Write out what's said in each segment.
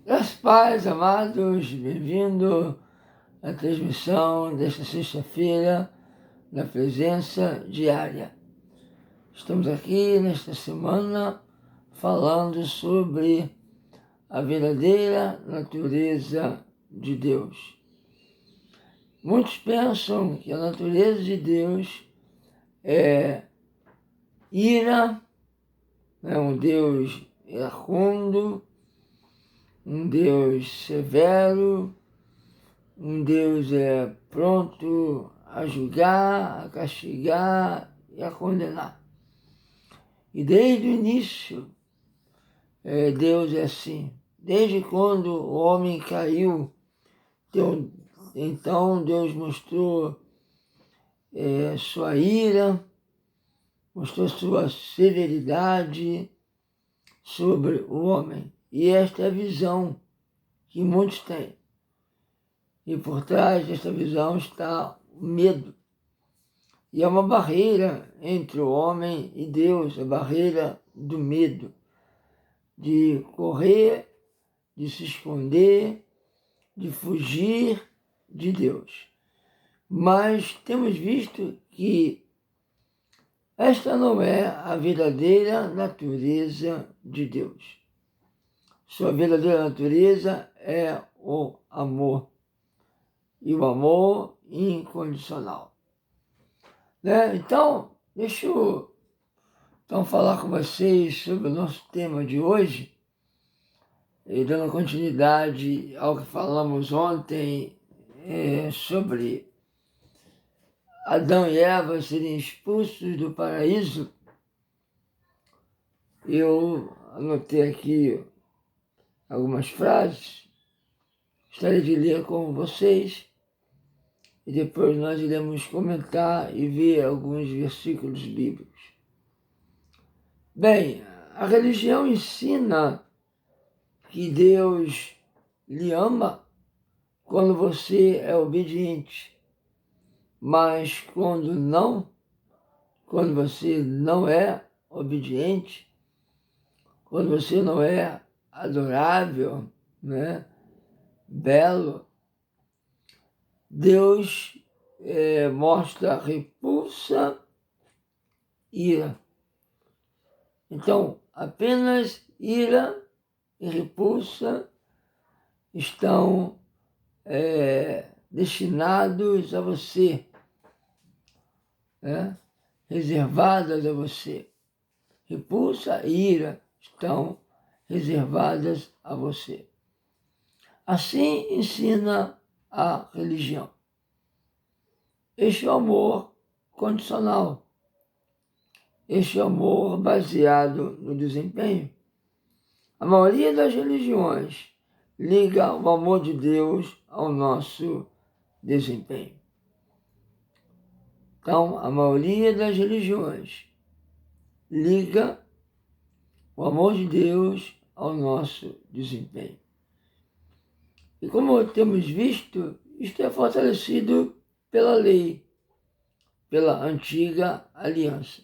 Graças paz, amados, bem-vindo à transmissão desta sexta-feira da presença diária. Estamos aqui nesta semana falando sobre a verdadeira natureza de Deus. Muitos pensam que a natureza de Deus é ira, é um Deus iracundo, um Deus severo, um Deus pronto a julgar, a castigar e a condenar. E desde o início, Deus é assim. Desde quando o homem caiu, então Deus mostrou sua ira, mostrou sua severidade sobre o homem. E esta é a visão que muitos têm. E por trás desta visão está o medo. E é uma barreira entre o homem e Deus, a barreira do medo, de correr, de se esconder, de fugir de Deus. Mas temos visto que esta não é a verdadeira natureza de Deus. Sua verdadeira natureza é o amor. E o amor incondicional. Então, deixa eu falar com vocês sobre o nosso tema de hoje, e dando continuidade ao que falamos ontem sobre Adão e Eva serem expulsos do paraíso. Eu anotei aqui algumas frases, gostaria de ler com vocês, e depois nós iremos comentar e ver alguns versículos bíblicos. Bem, a religião ensina que Deus lhe ama quando você é obediente, mas quando você não é obediente, quando você não é adorável, belo, Deus mostra repulsa e ira. Então, apenas ira e repulsa estão destinados a você, reservadas a você. Repulsa e ira estão reservadas a você. Assim ensina a religião. Este é o amor condicional. Este é o amor baseado no desempenho. A maioria das religiões liga o amor de Deus ao nosso desempenho. Então, a maioria das religiões liga o amor de Deus ao nosso desempenho. E como temos visto, isto é fortalecido pela lei, pela antiga aliança.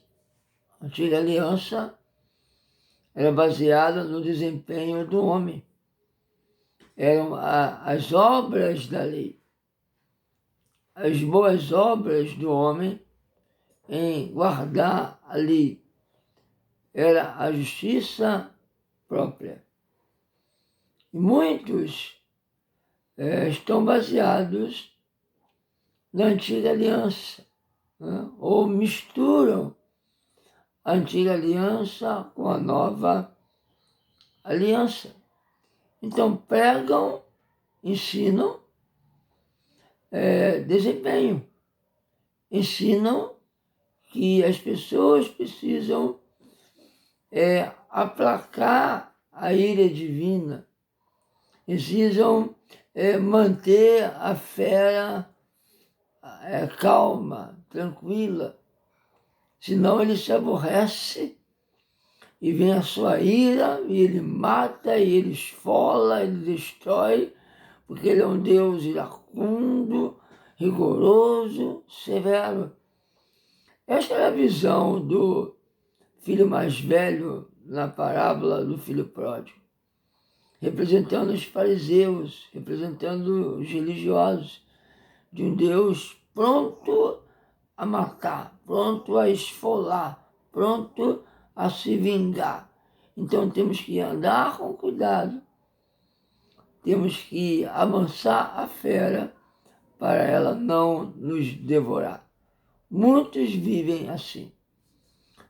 A antiga aliança era baseada no desempenho do homem. Eram as obras da lei, as boas obras do homem em guardar a lei. Era a justiça própria. E muitos estão baseados na antiga aliança, ou misturam a antiga aliança com a nova aliança. Então pregam, ensinam desempenho, ensinam que as pessoas precisam aplacar a ira divina, precisam manter a fé calma, tranquila, senão ele se aborrece e vem a sua ira, e ele mata, e ele esfola, ele destrói, porque ele é um Deus iracundo, rigoroso, severo. Esta é a visão do filho mais velho na parábola do filho pródigo. representando os fariseus, representando os religiosos, de um Deus pronto a matar, pronto a esfolar, pronto a se vingar. Então temos que andar com cuidado, temos que amansar a fera para ela não nos devorar. Muitos vivem assim,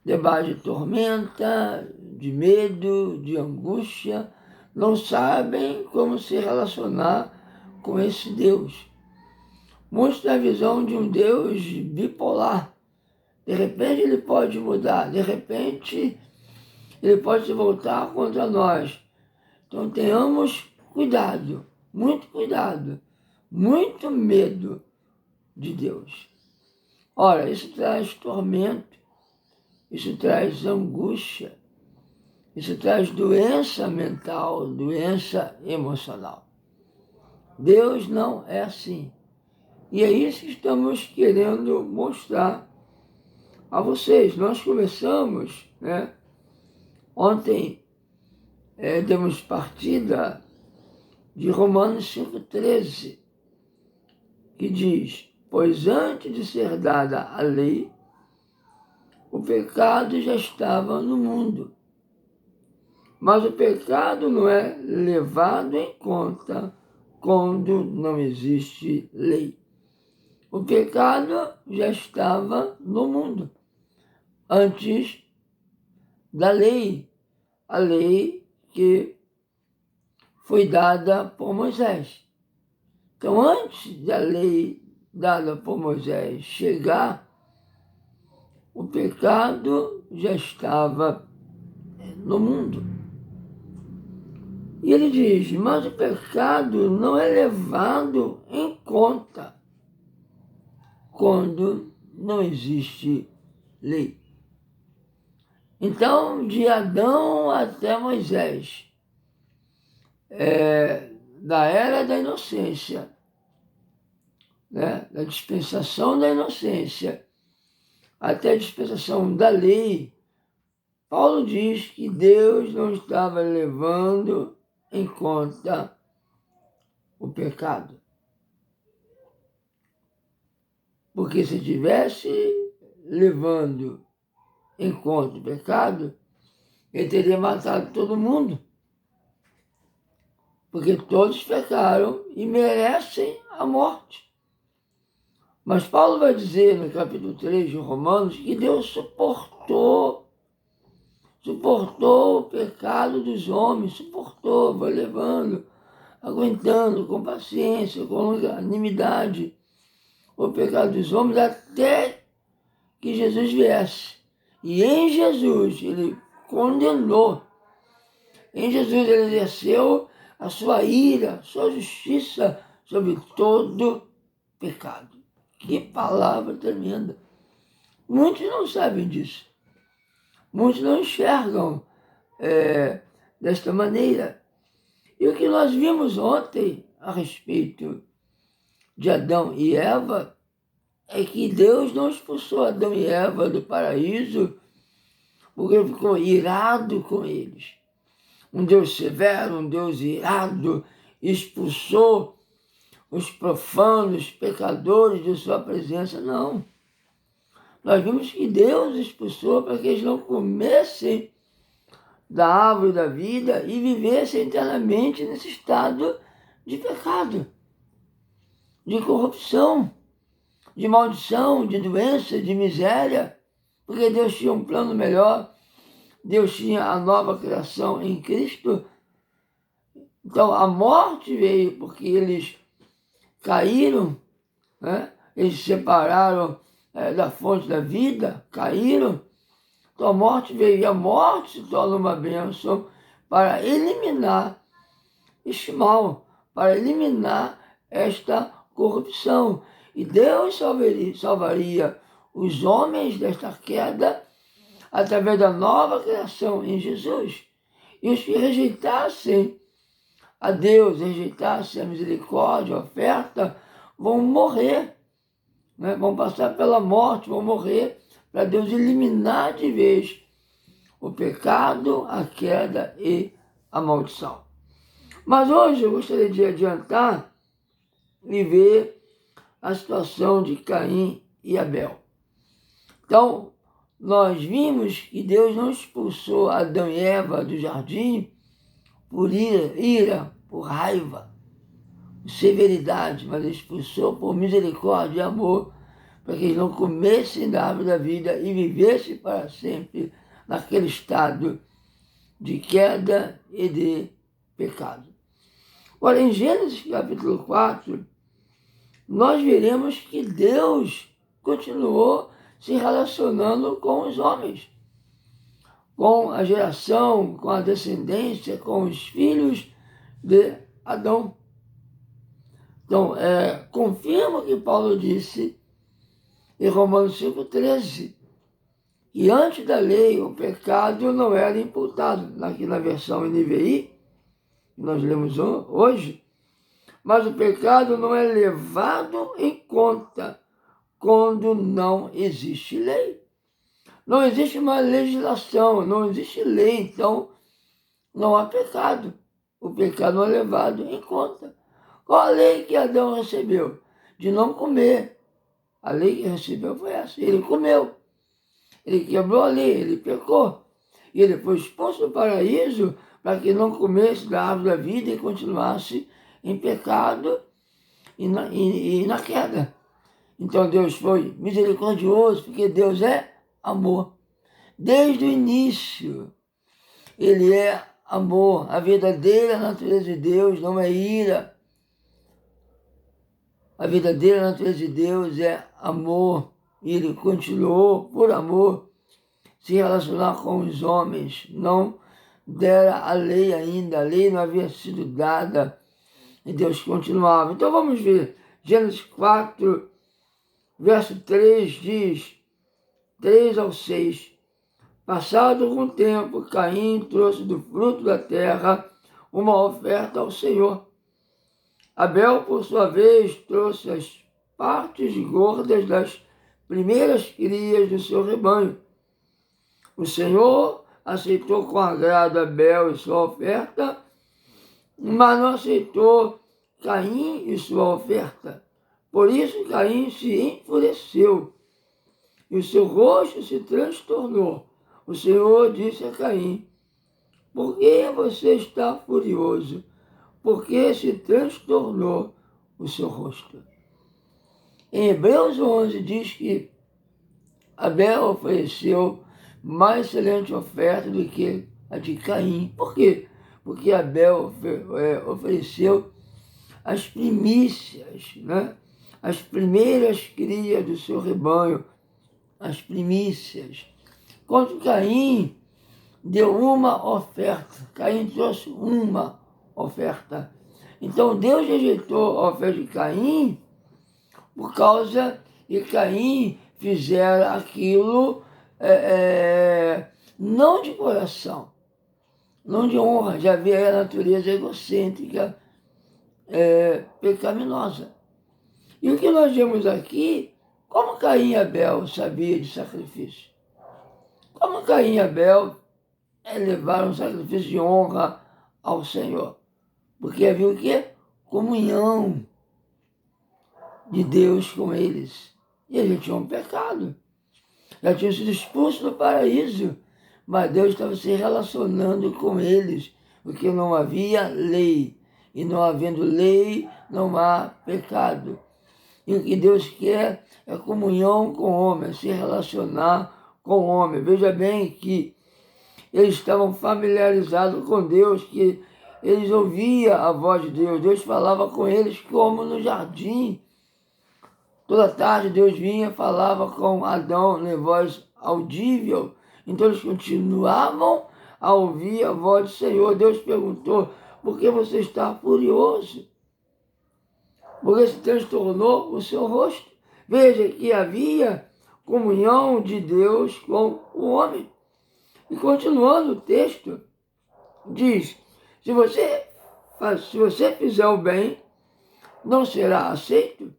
debaixo de tormenta, de medo, de angústia, não sabem como se relacionar com esse Deus. Muitos têm a visão de um Deus bipolar. De repente ele pode mudar, de repente ele pode se voltar contra nós. Então tenhamos cuidado, muito medo de Deus. Ora, isso traz tormento, isso traz angústia, isso traz doença mental, doença emocional. Deus não é assim. E é isso que estamos querendo mostrar a vocês. Nós começamos, ontem demos partida de Romanos 5,13, que diz: pois antes de ser dada a lei, o pecado já estava no mundo. Mas o pecado não é levado em conta quando não existe lei. O pecado já estava no mundo antes da lei, a lei que foi dada por Moisés. Então, antes da lei dada por Moisés chegar, o pecado já estava no mundo. E ele diz, mas o pecado não é levado em conta quando não existe lei. Então, de Adão até Moisés, da era da inocência, da dispensação da inocência, até a dispensação da lei, Paulo diz que Deus não estava levando em conta o pecado. Porque se tivesse levando em conta o pecado, ele teria matado todo mundo. Porque todos pecaram e merecem a morte. Mas Paulo vai dizer no capítulo 3 de Romanos que Deus suportou o pecado dos homens, vai levando, aguentando com paciência, com longanimidade o pecado dos homens até que Jesus viesse. E em Jesus ele condenou, em Jesus ele exerceu a sua ira, sua justiça sobre todo pecado. Que palavra tremenda! Muitos não sabem disso. Muitos não enxergam desta maneira. E o que nós vimos ontem a respeito de Adão e Eva é que Deus não expulsou Adão e Eva do paraíso porque ele ficou irado com eles. Um Deus severo, um Deus irado, expulsou os profanos, pecadores de sua presença. Não. Nós vimos que Deus expulsou para que eles não comessem da árvore da vida e vivessem eternamente nesse estado de pecado, de corrupção, de maldição, de doença, de miséria, porque Deus tinha um plano melhor, Deus tinha a nova criação em Cristo. Então a morte veio porque eles caíram, eles se separaram da fonte da vida, caíram. Então a morte veio e a morte se torna uma bênção para eliminar este mal, para eliminar esta corrupção. E Deus salvaria os homens desta queda através da nova criação em Jesus. E os que rejeitassem a Deus, rejeitassem a misericórdia, a oferta, vão morrer, vão passar pela morte, vão morrer, para Deus eliminar de vez o pecado, a queda e a maldição. Mas hoje eu gostaria de adiantar e ver a situação de Caim e Abel. Então, nós vimos que Deus não expulsou Adão e Eva do jardim por ira, por raiva, por severidade, mas Ele expulsou por misericórdia e amor, para que eles não comessem da árvore da vida e vivessem para sempre naquele estado de queda e de pecado. Ora, em Gênesis capítulo 4, nós veremos que Deus continuou se relacionando com os homens, com a geração, com a descendência, com os filhos de Adão. Então, confirma o que Paulo disse em Romanos 5,13, que antes da lei o pecado não era imputado, aqui na versão NVI, que nós lemos hoje, mas o pecado não é levado em conta quando não existe lei. Não existe uma legislação, não existe lei, então não há pecado. O pecado não é levado em conta. Qual a lei que Adão recebeu? De não comer. A lei que recebeu foi essa. Ele comeu. Ele quebrou a lei, ele pecou. E ele foi expulso do paraíso para que não comesse da árvore da vida e continuasse em pecado e na queda. Então Deus foi misericordioso, porque Deus é amor. Desde o início, Ele é amor. A verdadeira natureza de Deus não é ira. A verdadeira natureza de Deus é amor. E Ele continuou, por amor, se relacionar com os homens. Não dera a lei ainda, a lei não havia sido dada. E Deus continuava. Então vamos ver. Gênesis 4, verso 3 diz, 3 ao 6. Passado algum tempo, Caim trouxe do fruto da terra uma oferta ao Senhor. Abel, por sua vez, trouxe as partes gordas das primeiras crias do seu rebanho. O Senhor aceitou com agrado Abel e sua oferta, mas não aceitou Caim e sua oferta. Por isso Caim se enfureceu e o seu rosto se transtornou. O Senhor disse a Caim: por que você está furioso? Por que se transtornou o seu rosto? Em Hebreus 11 diz que Abel ofereceu mais excelente oferta do que a de Caim. Por quê? Porque Abel ofereceu as primícias, né? As primeiras crias do seu rebanho, as primícias. Enquanto Caim deu uma oferta, Caim trouxe uma oferta. Então Deus rejeitou a oferta de Caim por causa de Caim fizeram aquilo não de coração, não de honra, já havia a natureza egocêntrica, pecaminosa. E o que nós vemos aqui, como Caim e Abel sabiam de sacrifício? Como Caim e Abel levaram um sacrifício de honra ao Senhor? Porque havia o quê? Comunhão de Deus com eles. E eles tinham pecado. Já tinham sido expulsos do paraíso, mas Deus estava se relacionando com eles, porque não havia lei. E não havendo lei, não há pecado. E o que Deus quer é comunhão com o homem, se relacionar com o homem. Veja bem que eles estavam familiarizados com Deus, que eles ouviam a voz de Deus. Deus falava com eles como no jardim. Toda tarde Deus vinha, falava com Adão em voz audível. Então eles continuavam a ouvir a voz do Senhor. Deus perguntou: por que você está furioso? Porque se transtornou o seu rosto. Veja que havia comunhão de Deus com o homem. E continuando o texto, diz: se você fizer o bem, não será aceito.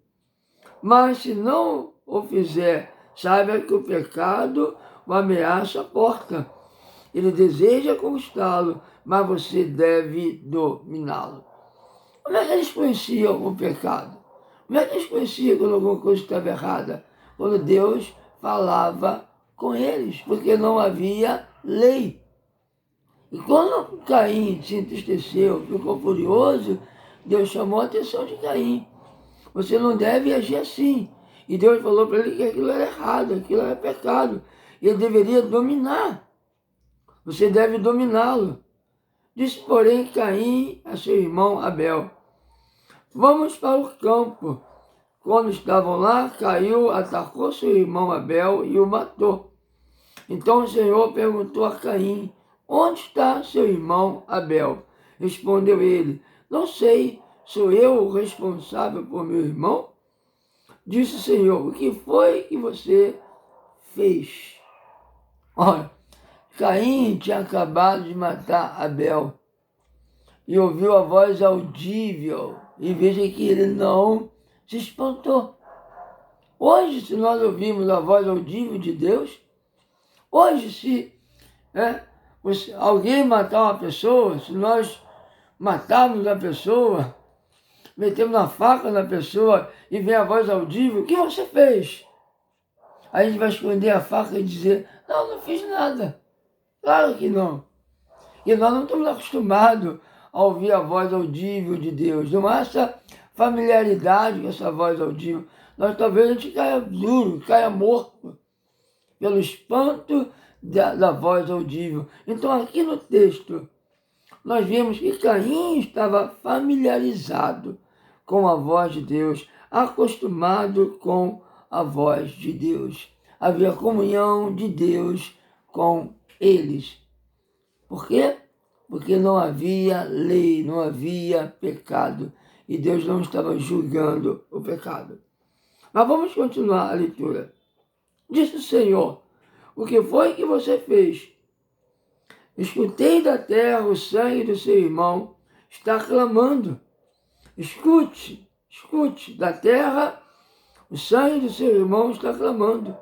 Mas se não o fizer, saiba que o pecado o ameaça a porta. Ele deseja conquistá-lo, mas você deve dominá-lo. Como é que eles conheciam o pecado? Como é que eles conheciam quando alguma coisa estava errada? Quando Deus falava com eles, porque não havia lei. E quando Caim se entristeceu, ficou furioso, Deus chamou a atenção de Caim. Você não deve agir assim. E Deus falou para ele que aquilo era errado, aquilo era pecado. E ele deveria dominar. Você deve dominá-lo. Disse, porém, Caim a seu irmão Abel: vamos para o campo. Quando estavam lá, caiu, atacou seu irmão Abel e o matou. Então o Senhor perguntou a Caim: onde está seu irmão Abel? Respondeu ele: não sei, sou eu o responsável por meu irmão? Disse o Senhor: o que foi que você fez? Olha, Caim tinha acabado de matar Abel e ouviu a voz audível, e veja que ele não se espantou. Hoje, se nós ouvirmos a voz audível de Deus, hoje, se alguém matar uma pessoa, se nós matarmos a pessoa, metemos a faca na pessoa e vem a voz audível, o que você fez? Aí a gente vai esconder a faca e dizer, não fiz nada. Claro que não. E nós não estamos acostumados a ouvir a voz audível de Deus. Não há essa familiaridade com essa voz audível. Nós talvez a gente caia duro, caia morto pelo espanto da voz audível. Então aqui no texto nós vemos que Caim estava familiarizado com a voz de Deus, acostumado com a voz de Deus. Havia comunhão de Deus com eles. Por quê? Porque não havia lei, não havia pecado. E Deus não estava julgando o pecado. Mas vamos continuar a leitura. Disse o Senhor: o que foi que você fez? Escutei da terra o sangue do seu irmão, está clamando. Escute, da terra o sangue do seu irmão está clamando.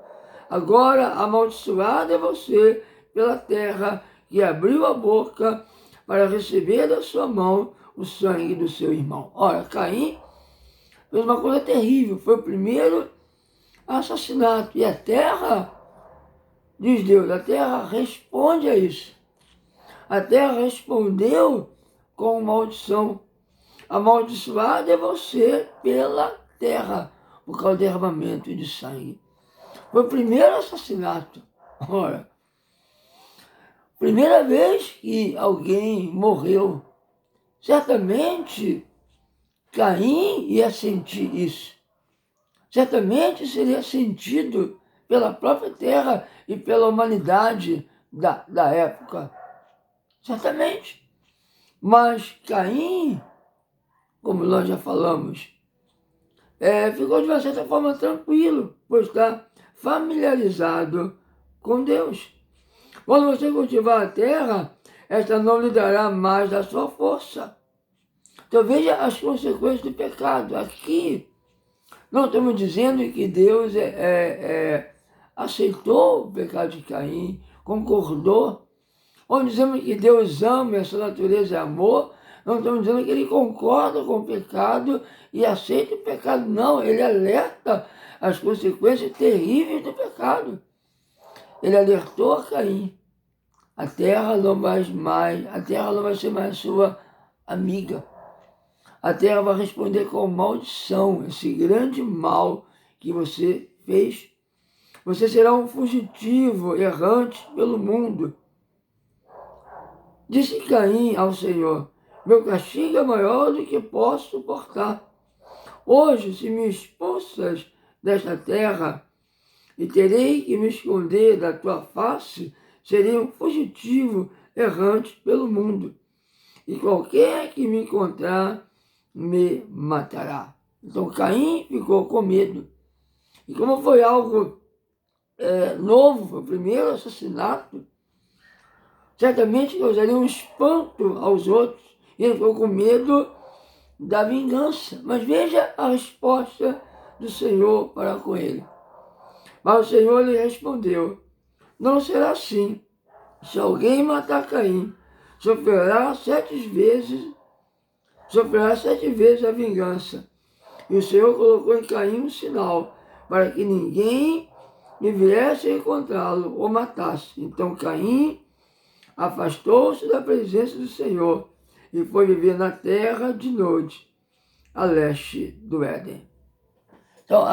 Agora amaldiçoado é você pela terra que abriu a boca para receber da sua mão o sangue do seu irmão. Ora, Caim fez uma coisa terrível, foi o primeiro assassinato. E a terra, diz Deus, a terra responde a isso. A terra respondeu com maldição. Amaldiçoado é você pela terra, por causa do derramamento de sangue. Foi o primeiro assassinato. Ora, primeira vez que alguém morreu. Certamente Caim ia sentir isso. Certamente seria sentido pela própria terra e pela humanidade da época. Certamente. Mas Caim, como nós já falamos, ficou de uma certa forma tranquilo, pois está familiarizado com Deus. Quando você cultivar a terra, esta não lhe dará mais da sua força. Então veja as consequências do pecado. Aqui não estamos dizendo que Deus aceitou o pecado de Caim, concordou. Ou dizemos que Deus ama, essa natureza é amor. Não estamos dizendo que ele concorda com o pecado e aceita o pecado. Não, ele alerta as consequências terríveis do pecado. Ele alertou a Caim. A terra não vai ser mais sua amiga. A terra vai responder com maldição, esse grande mal que você fez. Você será um fugitivo, errante pelo mundo. Disse Caim ao Senhor: meu castigo é maior do que posso suportar. Hoje, se me expulsas desta terra e terei que me esconder da tua face, serei um fugitivo errante pelo mundo. E qualquer que me encontrar me matará. Então Caim ficou com medo. E como foi algo novo, foi o primeiro assassinato, certamente causaria um espanto aos outros. E ele ficou com medo da vingança. Mas veja a resposta do Senhor para com ele. Mas o Senhor lhe respondeu: não será assim. se alguém matar Caim, sofrerá 7 vezes a vingança. E o Senhor colocou em Caim um sinal, para que ninguém viesse a encontrá-lo ou matasse. Então Caim afastou-se da presença do Senhor e foi viver na terra de noite, a leste do Éden. Então,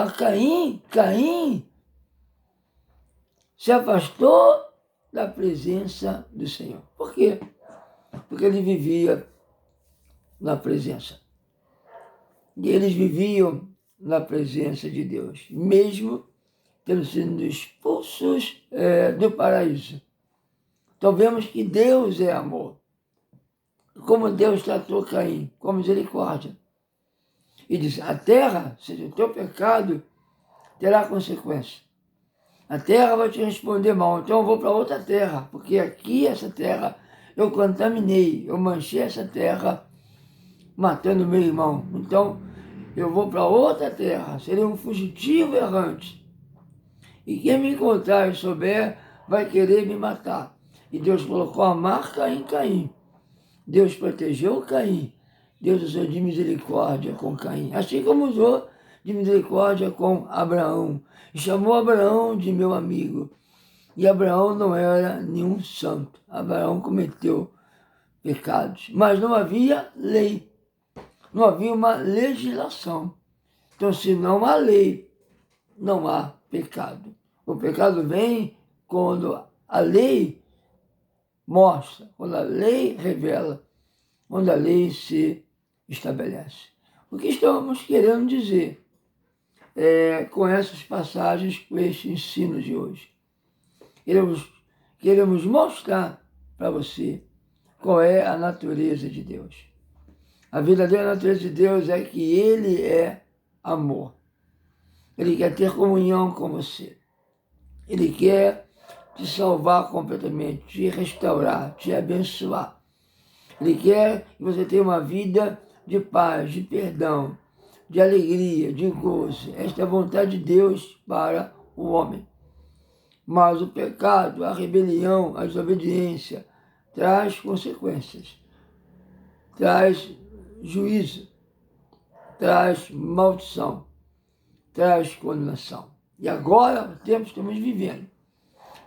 Caim se afastou da presença do Senhor. Por quê? Porque ele vivia na presença. E eles viviam na presença de Deus, mesmo tendo sido expulsos do paraíso. Então vemos que Deus é amor. Como Deus tratou Caim, com misericórdia. E diz, a terra, seja o teu pecado, terá consequência. A terra vai te responder mal, então eu vou para outra terra, porque aqui, essa terra, eu contaminei, eu manchei essa terra, matando meu irmão. Então, eu vou para outra terra, serei um fugitivo errante. E quem me encontrar e souber, vai querer me matar. E Deus colocou a marca em Caim. Deus protegeu Caim. Deus usou de misericórdia com Caim, assim como usou de misericórdia com Abraão. E chamou Abraão de meu amigo. E Abraão não era nenhum santo. Abraão cometeu pecados. Mas não havia lei. Não havia uma legislação. Então, se não há lei, não há pecado. O pecado vem quando a lei mostra, quando a lei revela, quando a lei se estabelece. O que estamos querendo dizer com essas passagens, com este ensino de hoje? Queremos mostrar para você qual é a natureza de Deus. A verdadeira natureza de Deus é que Ele é amor. Ele quer ter comunhão com você. Ele quer te salvar completamente, te restaurar, te abençoar. Ele quer que você tenha uma vida de paz, de perdão, de alegria, de gozo. Esta é a vontade de Deus para o homem. Mas o pecado, a rebelião, a desobediência traz consequências, traz juízo, traz maldição, traz condenação. E agora, o tempo que estamos vivendo,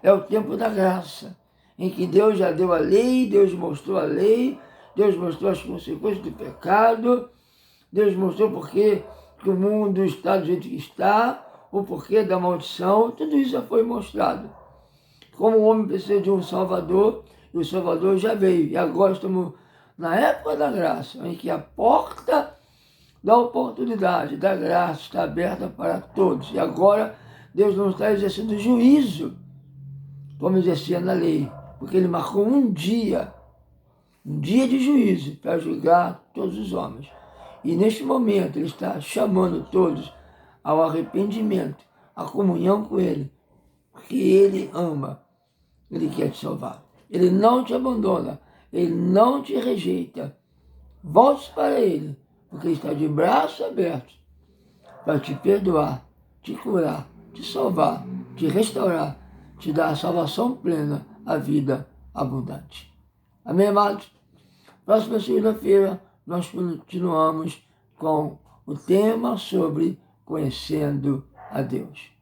é o tempo da graça, em que Deus já deu a lei, Deus mostrou a lei, Deus mostrou as consequências do pecado, Deus mostrou porque que o mundo está do jeito que está, o porquê da maldição, tudo isso já foi mostrado. Como o homem precisa de um Salvador, e o Salvador já veio. E agora estamos na época da graça, em que a porta da oportunidade, da graça está aberta para todos. E agora Deus não está exercendo juízo, como exercia na lei, porque Ele marcou um dia de juízo para julgar todos os homens. E neste momento Ele está chamando todos ao arrependimento, à comunhão com Ele, porque Ele ama, Ele quer te salvar. Ele não te abandona, Ele não te rejeita. Volte para Ele, porque Ele está de braços abertos para te perdoar, te curar, te salvar, te restaurar, te dar a salvação plena, a vida abundante. Amém, amados? Próxima segunda-feira nós continuamos com o tema sobre conhecendo a Deus.